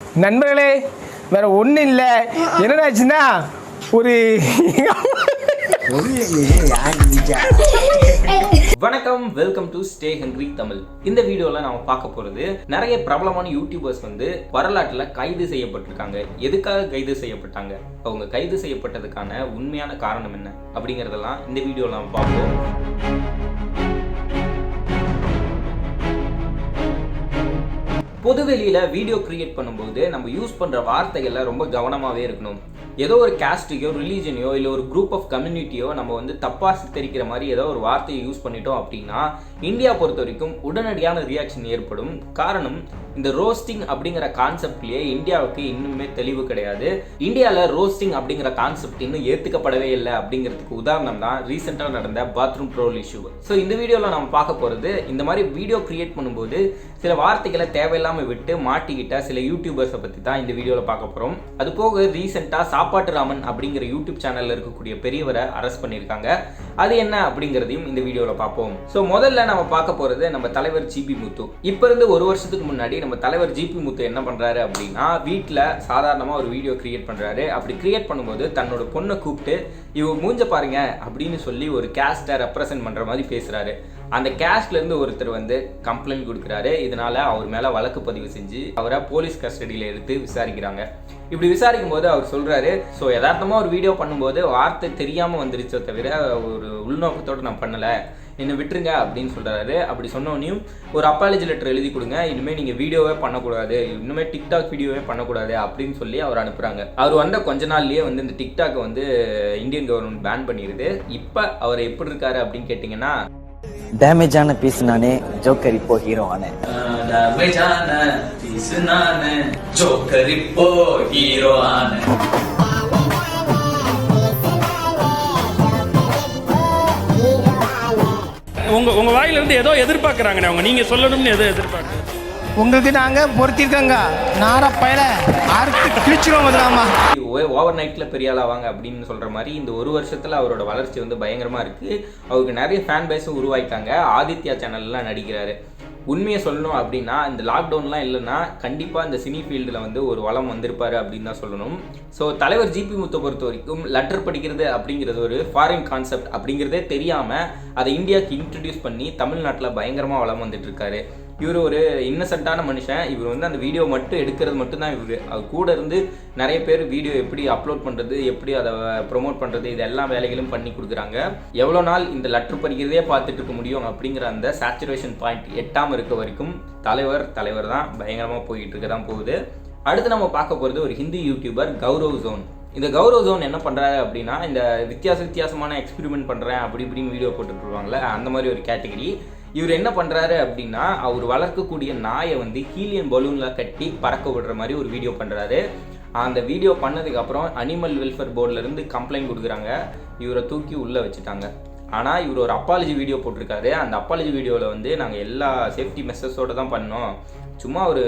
நண்பர்களே வேற ஒன்றும் இல்லை. என்னடாச்சுன்னா ஒரு வணக்கம், welcome to stay hungry Tamil. இந்த வீடியோல நாம பார்க்க போறது நிறைய பிரபலமான யூடியூபர்ஸ் வந்து வரலாற்றுல கைது செய்யப்பட்டிருக்காங்க. எதுக்காக கைது செய்யப்பட்டாங்க, அவங்க கைது செய்யப்பட்டதுக்கான உண்மையான காரணம் என்ன அப்படிங்கறதெல்லாம் இந்த வீடியோல நாம பார்ப்போம். பொதுவெளியில வீடியோ கிரியேட் பண்ணும்போது நம்ம யூஸ் பண்ற வார்த்தைகள்ல ரொம்ப கவனமாவே இருக்கணும். ஏதோ ஒரு காஸ்டையோ ரிலீஜனையோ இல்லை ஒரு குரூப் ஆஃப் கம்யூனிட்டியோ நம்ம வந்து தப்பா சித்தரிக்கிற மாதிரி ஏதோ ஒரு வார்த்தையை யூஸ் பண்ணிட்டோம் அப்படின்னா இந்தியா பொறுத்த வரைக்கும் உடனடியான ரியாக்ஷன் ஏற்படும். காரணம், இந்த ரோஸ்டிங் அப்படிங்கிற கான்செப்ட்லயே இந்தியாவுக்கு இன்னுமே தெளிவு கிடையாது. இந்தியாவில் ரோஸ்டிங் அப்படிங்கிற கான்செப்ட் இன்னும் ஏற்றுக்கப்படவே இல்லை அப்படிங்கிறதுக்கு உதாரணம் தான் ரீசெண்டாக நடந்த பாத்ரூம் ட்ரோல் இஷ்யூ. ஸோ இந்த வீடியோவில் நம்ம பார்க்க போகிறது, இந்த மாதிரி வீடியோ கிரியேட் பண்ணும்போது சில வார்த்தைகளை தேவையில்லாமல் விட்டு மாட்டிக்கிட்ட சில யூடியூபர்ஸை பற்றி தான் இந்த வீடியோவில் பார்க்க போகிறோம். அது போக ரீசெண்டாக சாப்பாட்டு ராமன் அப்படிங்கிற யூடியூப் சேனலில் இருக்கக்கூடிய பெரியவரை அரெஸ்ட் பண்ணியிருக்காங்க. அது என்ன அப்படிங்கிறதையும் இந்த வீடியோவில் பார்ப்போம். ஸோ முதல்ல நம்ம பார்க்க போகிறது நம்ம தலைவர் Gpmuthu. இப்போ இருந்து ஒரு வருஷத்துக்கு முன்னாடி நம்ம தலைவர் Gpmuthu என்ன பண்றாரு அப்படின்னா, வீட்டில் சாதாரணமாக ஒரு வீடியோ கிரியேட் பண்றாரு. அப்படி கிரியேட் பண்ணும்போது தன்னோட பொண்ணை கூப்பிட்டு இவ மூஞ்ச பாருங்க அப்படின்னு சொல்லி ஒரு கேஸ்டை ரெப்ரசென்ட் பண்ற மாதிரி பேசுறாரு. அந்த கேஸ்ட்ல இருந்து ஒருத்தர் வந்து கம்ப்ளைண்ட் கொடுக்குறாரு. இதனால அவர் மேல வழக்கு பதிவு செஞ்சு அவரை போலீஸ் கஸ்டடியில எடுத்து விசாரிக்கிறாங்க. இப்படி விசாரிக்கும் போது அவர் சொல்றாரு, ஸோ யதார்த்தமா ஒரு வீடியோ பண்ணும்போது வார்த்தை தெரியாம வந்துருச்சோ தவிர ஒரு உள்நோக்கத்தோடு நான் பண்ணல, என்னை விட்டுருங்க அப்படின்னு சொல்றாரு. அப்படி சொன்னோன்னையும் ஒரு அப்பாலஜி லெட்டர் எழுதி கொடுங்க, இனிமே நீங்க வீடியோவே பண்ணக்கூடாது, இன்னுமே டிக்டாக் வீடியோவே பண்ணக்கூடாது அப்படின்னு சொல்லி அவர் அனுப்புறாங்க. அவர் வந்த கொஞ்ச நாள்லயே வந்து இந்த டிக்டாக் வந்து இந்தியன் கவர்மெண்ட் பேன் பண்ணிடுது. இப்ப அவர் எப்படி இருக்காரு அப்படின்னு கேட்டீங்கன்னா, டேமேஜான பீஸ் நானே, ஜோக்கர் இப்போ ஹீரோ ஆனே. டேமேஜான பீஸ் நானே, ஜோக்கர் இப்போ ஹீரோ ஆனே. உங்க வாயில இருந்து ஏதோ எதிர்பார்க்கறாங்கண்ணே, அவங்க நீங்க சொல்லணும்னு ஏதோ எதிர்பார்க்கறாங்க. உங்களுக்கு நாங்கள் பொறுத்திருக்கோங்க. நார பயல அறுத்து கிழிச்சிரும் முதலாமா. ஓவர் நைட்ல பெரிய ஆளாவாங்க அப்படின்னு சொல்ற மாதிரி இந்த ஒரு வருஷத்துல அவரோட வளர்ச்சி வந்து பயங்கரமா இருக்கு. அவருக்கு நிறைய ஃபேன் பேஸும் உருவாயிட்டாங்க. ஆதித்யா சேனல்லாம் நடிக்கிறாரு. உண்மையை சொல்லணும் அப்படின்னா இந்த லாக்டவுன்லாம் இல்லைன்னா கண்டிப்பாக இந்த சினி ஃபீல்டில் வந்து ஒரு வளம் வந்திருப்பாரு அப்படின்னு தான் சொல்லணும். ஸோ தலைவர் Gpmuthu பொறுத்த வரைக்கும் லெட்டர் படிக்கிறது அப்படிங்கிறது ஒரு ஃபாரின் கான்செப்ட் அப்படிங்கிறதே தெரியாமல் அதை இந்தியாவுக்கு இன்ட்ரடியூஸ் பண்ணி தமிழ்நாட்டில் பயங்கரமாக வளம் வந்துட்டு இருக்காரு. இவர் ஒரு இன்னசென்ட்டான மனுஷன். இவர் வந்து அந்த வீடியோ மட்டும் எடுக்கிறது மட்டும்தான் இவர். அவர் கூட இருந்து நிறைய பேர் வீடியோ எப்படி அப்லோட் பண்ணுறது, எப்படி அதை ப்ரொமோட் பண்ணுறது, இது எல்லா வேலைகளும் பண்ணி கொடுக்குறாங்க. எவ்வளோ நாள் இந்த லெட்டர் படிக்கிறதே பார்த்துட்டு இருக்க முடியும் அப்படிங்கிற அந்த சேச்சுரேஷன் பாயிண்ட் எட்டாமல் இருக்க வரைக்கும் தலைவர் தான் பயங்கரமாக போயிட்டு இருக்க தான் போகுது. அடுத்து நம்ம பார்க்க போகிறது ஒரு ஹிந்தி யூடியூபர் கௌரவ் ஜோன். இந்த கௌரவ் ஜோன் என்ன பண்ணுறாரு அப்படின்னா, இந்த வித்தியாசமான எக்ஸ்பெரிமெண்ட் பண்ணுறேன் அப்படி இப்படின்னு வீடியோ போட்டுட்டு இருப்பாங்களே அந்த மாதிரி ஒரு கேட்டகரி. இவர் என்ன பண்ணுறாரு அப்படின்னா, அவர் வளர்க்கக்கூடிய நாயை வந்து ஹீலியன் பலூனில் கட்டி பறக்க விடுற மாதிரி ஒரு வீடியோ பண்ணுறாரு. அந்த வீடியோ பண்ணதுக்கப்புறம் அனிமல் வெல்ஃபேர் போர்டிலேருந்து கம்ப்ளைண்ட் கொடுக்குறாங்க. இவரை தூக்கி உள்ளே வச்சுட்டாங்க. ஆனால் இவர் ஒரு அப்பாலஜி வீடியோ போட்டிருக்காரு. அந்த அப்பாலஜி வீடியோவில் வந்து நாங்கள் எல்லா சேஃப்டி மெஷர்ஸோடு தான் பண்ணோம், சும்மா ஒரு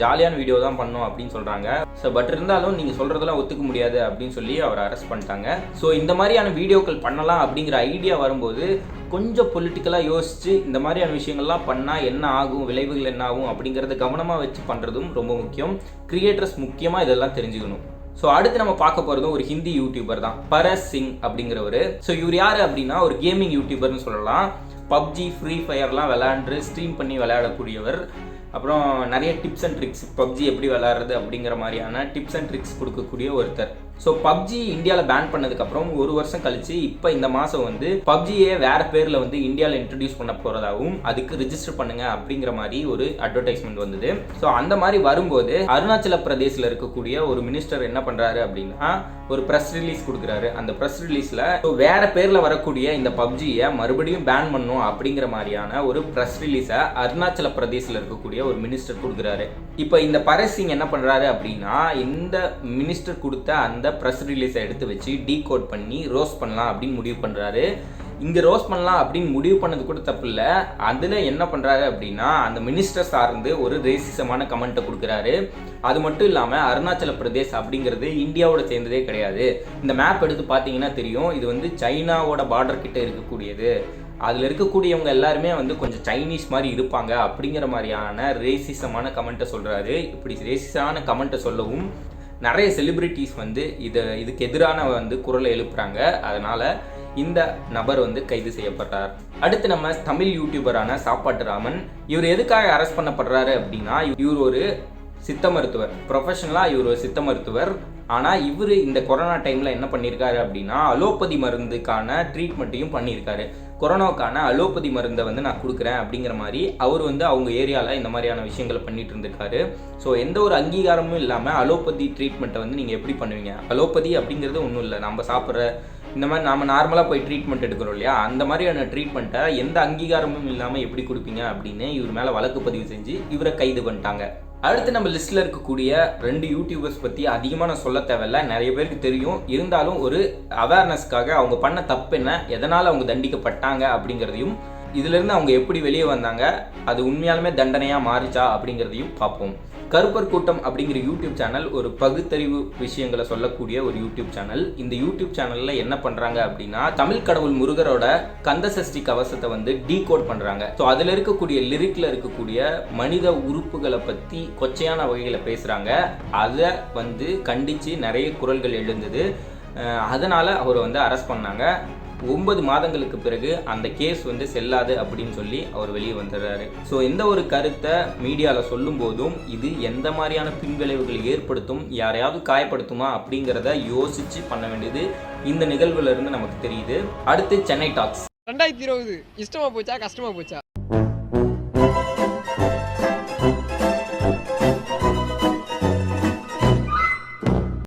ஜாலியான வீடியோ தான் பண்ணோம் அப்படின்னு சொல்கிறாங்க. ஸோ பட் இருந்தாலும் நீங்கள் சொல்கிறதெல்லாம் ஒத்துக்க முடியாது அப்படின்னு சொல்லி அவரை அரெஸ்ட் பண்ணிட்டாங்க. ஸோ இந்த மாதிரியான வீடியோக்கள் பண்ணலாம் அப்படிங்கிற ஐடியா வரும்போது கொஞ்சம் பொலிட்டிக்கலாக யோசித்து இந்த மாதிரியான விஷயங்கள்லாம் பண்ணால் என்ன ஆகும், விளைவுகள் என்ன ஆகும் அப்படிங்கிறத கவனமாக வச்சு பண்ணுறதும் ரொம்ப முக்கியம். கிரியேட்டர்ஸ் முக்கியமாக இதெல்லாம் தெரிஞ்சுக்கணும். ஸோ அடுத்து நம்ம பார்க்க போகிறதும் ஒரு ஹிந்தி யூடியூபர் தான், பரஸ் சிங் அப்படிங்கிறவர். ஸோ இவர் யார் அப்படின்னா ஒரு கேமிங் யூடியூபர்னு சொல்லலாம். பப்ஜி, ஃப்ரீ ஃபயர்லாம் விளையாண்டு ஸ்ட்ரீம் பண்ணி விளையாடக்கூடியவர். அப்புறம் நிறைய டிப்ஸ் அண்ட் ட்ரிக்ஸ், பப்ஜி எப்படி விளையாடுறது அப்படிங்கிற மாதிரியான டிப்ஸ் அண்ட் ட்ரிக்ஸ் கொடுக்கக்கூடிய ஒருத்தர். ஸோ பப்ஜி இந்தியாவில் பேன் பண்ணதுக்கப்புறம் ஒரு வருஷம் கழிச்சு இப்போ இந்த மாதம் வந்து பப்ஜியே வேற பேரில் வந்து இந்தியாவில் இன்ட்ரடியூஸ் பண்ண போகிறதாகவும் அதுக்கு ரிஜிஸ்டர் பண்ணுங்க அப்படிங்கிற மாதிரி ஒரு அட்வர்டைஸ்மெண்ட் வந்தது. ஸோ அந்த மாதிரி வரும்போது அருணாச்சல பிரதேசில் இருக்கக்கூடிய ஒரு மினிஸ்டர் என்ன பண்ணுறாரு அப்படின்னா ஒரு ப்ரெஸ் ரிலீஸ் கொடுக்குறாரு. அந்த ப்ரெஸ் ரிலீஸில் வேற பேரில் வரக்கூடிய இந்த பப்ஜியை மறுபடியும் பேன் பண்ணும் அப்படிங்கிற மாதிரியான ஒரு ப்ரெஸ் ரிலீஸை அருணாச்சல பிரதேசில் இருக்கக்கூடிய ஒரு மினிஸ்டர் கொடுக்குறாரு. இப்போ இந்த பரஸ் சிங் என்ன பண்ணுறாரு அப்படின்னா, இந்த மினிஸ்டர் கொடுத்த அந்த ப்ரெஸ் ரிலீஸை எடுத்து வச்சு டீகோட் பண்ணி ரோஸ்ட் பண்ணலாம் அப்படின்னு முடிவு பண்ணுறாரு. இங்கே ரோஸ்ட் பண்ணலாம் அப்படின்னு முடிவு பண்ணது கூட தப்பு இல்லை. அதில் என்ன பண்ணுறாரு அப்படின்னா, அந்த மினிஸ்டர் சார்ந்து ஒரு ரேசிசமான கமெண்ட்டை கொடுக்குறாரு. அது மட்டும் இல்லாமல் அருணாச்சல பிரதேஷ் அப்படிங்கிறது இந்தியாவோட சேர்ந்ததே கிடையாது. இந்த மேப் எடுத்து பார்த்தீங்கன்னா தெரியும், இது வந்து சைனாவோட பார்டர் கிட்ட இருக்கக்கூடியது. அதில் இருக்கக்கூடியவங்க எல்லாருமே வந்து கொஞ்சம் சைனீஸ் மாதிரி இருப்பாங்க அப்படிங்கிற மாதிரியான ரேசிசமான கமெண்ட்டை சொல்கிறாரு. இப்படி ரேசிசமான கமெண்ட்டை சொல்லவும் நிறைய செலிபிரிட்டிஸ் வந்து இதுக்கு எதிரான வந்து குரலை எழுப்புறாங்க. அதனால் இந்த நபர் வந்து கைது செய்யப்பட்டார். அடுத்து நம்ம தமிழ் யூடியூபரான சாப்பாட்டு ராமன். இவர் எதுக்காக அரெஸ்ட் பண்ணப்படுறாரு அப்படின்னா, இவர் ஒரு சித்த மருத்துவர், ப்ரொஃபஷனலாக இவர் ஒரு சித்த மருத்துவர். ஆனால் இவர் இந்த கொரோனா டைமில் என்ன பண்ணியிருக்காரு அப்படின்னா, அலோபதி மருந்துக்கான ட்ரீட்மெண்ட்டையும் பண்ணியிருக்காரு. கொரோனாவுக்கான அலோபதி மருந்தை வந்து நான் கொடுக்குறேன் அப்படிங்கிற மாதிரி அவர் வந்து அவங்க ஏரியாவில் இந்த மாதிரியான விஷயங்களை பண்ணிட்டு இருந்திருக்காரு. ஸோ எந்த ஒரு அங்கீகாரமும் இல்லாமல் அலோபதி ட்ரீட்மெண்ட்டை வந்து நீங்கள் எப்படி பண்ணுவீங்க? அலோபதி அப்படிங்கிறது ஒன்றும் இல்லை, நம்ம சாப்பிட்ற இந்த மாதிரி நம்ம நார்மலாக போய் ட்ரீட்மெண்ட் எடுக்கிறோம் இல்லையா, அந்த மாதிரியான ட்ரீட்மெண்ட்டை எந்த அங்கீகாரமும் இல்லாமல் எப்படி கொடுப்பீங்க அப்படின்னு இவர் மேலே வழக்கு பதிவு செஞ்சு இவரை கைது பண்ணிட்டாங்க. அடுத்து நம்ம லிஸ்ட்டில் இருக்கக்கூடிய 2 யூடியூபர்ஸ் பற்றி அதிகமாக நான் சொல்ல தேவையில்ல, நிறைய பேருக்கு தெரியும். இருந்தாலும் ஒரு அவேர்னஸ்க்காக அவங்க பண்ண தப்பு என்ன, எதனால் அவங்க தண்டிக்கப்பட்டாங்க அப்படிங்கிறதையும், இதிலிருந்து அவங்க எப்படி வெளியே வந்தாங்க, அது உண்மையாலுமே தண்டனையாக மாறிச்சா அப்படிங்கிறதையும் பார்ப்போம். கருப்பர் கூட்டம் அப்படிங்கிற யூடியூப் சேனல் ஒரு பகுத்தறிவு விஷயங்களை சொல்லக்கூடிய ஒரு யூடியூப் சேனல். இந்த யூடியூப் சேனலில் என்ன பண்ணுறாங்க அப்படின்னா, தமிழ் கடவுள் முருகரோட கந்த சஷ்டி கவசத்தை வந்து டீகோட் பண்ணுறாங்க. ஸோ அதில் இருக்கக்கூடிய லிரிக்கில் இருக்கக்கூடிய மனித உறுப்புகளை பற்றி கொச்சையான வகையில் பேசுகிறாங்க. அதை வந்து கண்டித்து நிறைய குரல்கள் எழுந்தது. அதனால் அவரை வந்து அரெஸ்ட் பண்ணாங்க. 9 மாதங்களுக்கு பிறகு அந்த கேஸ் வந்து செல்லாது அப்படின்னு சொல்லி அவர் வெளியே வந்துடுறாரு. ஸோ எந்த ஒரு கருத்தை மீடியாவில் சொல்லும் போதும் இது எந்த மாதிரியான பின்விளைவுகளை ஏற்படுத்தும், யாரையாவது காயப்படுத்துமா அப்படிங்கிறத யோசிச்சு பண்ண வேண்டியது இந்த நிகழ்வுல இருந்து நமக்கு தெரியுது. அடுத்து சென்னை டாக்ஸ். 2020 இஷ்டமா போச்சா கஷ்டமா போச்சா?